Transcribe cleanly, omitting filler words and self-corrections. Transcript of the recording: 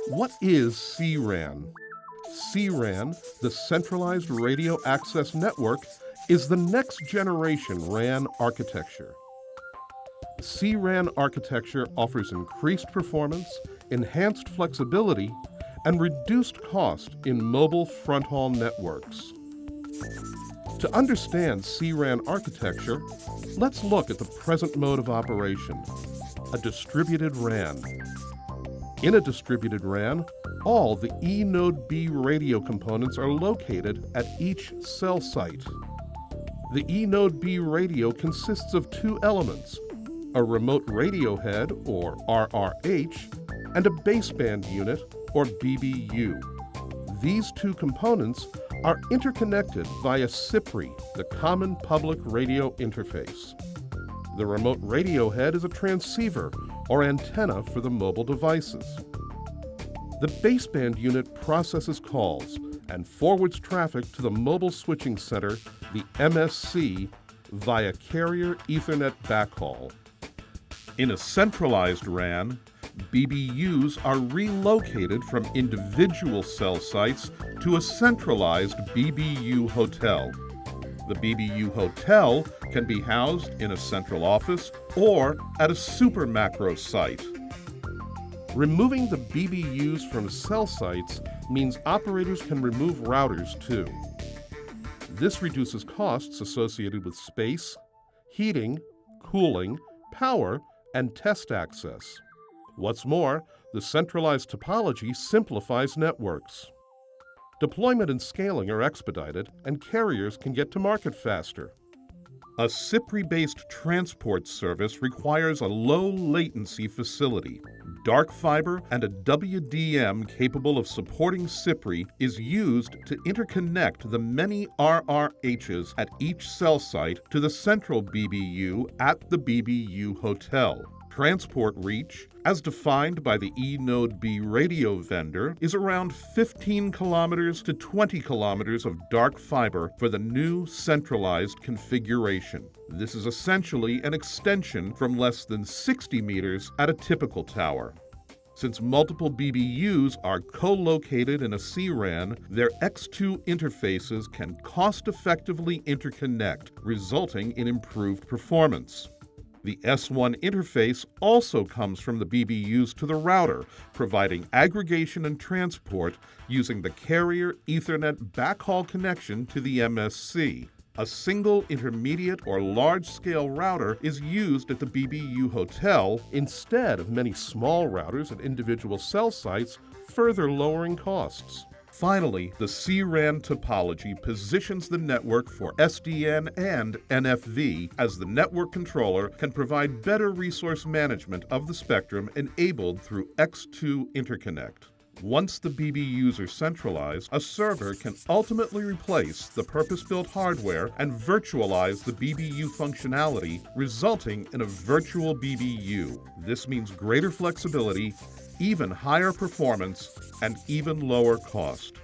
What is CRAN? CRAN, the Centralized Radio Access Network, is the next generation RAN architecture. CRAN architecture offers increased performance, enhanced flexibility, and reduced cost in mobile fronthaul networks. To understand CRAN architecture, let's look at the present mode of operation, a distributed RAN. In a distributed RAN, all the E-Node B radio components are located at each cell site. The E-Node B radio consists of two elements, a remote radio head, or RRH, and a baseband unit, or BBU. These two components are interconnected via CPRI, the Common Public Radio Interface. The remote radio head is a transceiver or antenna for the mobile devices. The baseband unit processes calls and forwards traffic to the mobile switching center, the MSC, via carrier Ethernet backhaul. In a centralized RAN, BBUs are relocated from individual cell sites to a centralized BBU hotel. The BBU hotel can be housed in a central office or at a super macro site. Removing the BBUs from cell sites means operators can remove routers too. This reduces costs associated with space, heating, cooling, power, and test access. What's more, the centralized topology simplifies networks. Deployment and scaling are expedited, and carriers can get to market faster. A CPRI-based transport service requires a low-latency facility. Dark fiber and a WDM capable of supporting CPRI is used to interconnect the many RRHs at each cell site to the central BBU at the BBU hotel. Transport reach, as defined by the E-Node B radio vendor, is around 15 kilometers to 20 kilometers of dark fiber for the new centralized configuration. This is essentially an extension from less than 60 meters at a typical tower. Since multiple BBUs are co-located in a CRAN, their X2 interfaces can cost-effectively interconnect, resulting in improved performance. The S1 interface also comes from the BBUs to the router, providing aggregation and transport using the carrier Ethernet backhaul connection to the MSC. A single intermediate or large-scale router is used at the BBU hotel instead of many small routers at individual cell sites, further lowering costs. Finally, the CRAN topology positions the network for SDN and NFV as the network controller can provide better resource management of the spectrum enabled through X2 interconnect. Once the BBUs are centralized, a server can ultimately replace the purpose-built hardware and virtualize the BBU functionality, resulting in a virtual BBU. This means greater flexibility, even higher performance, and even lower cost.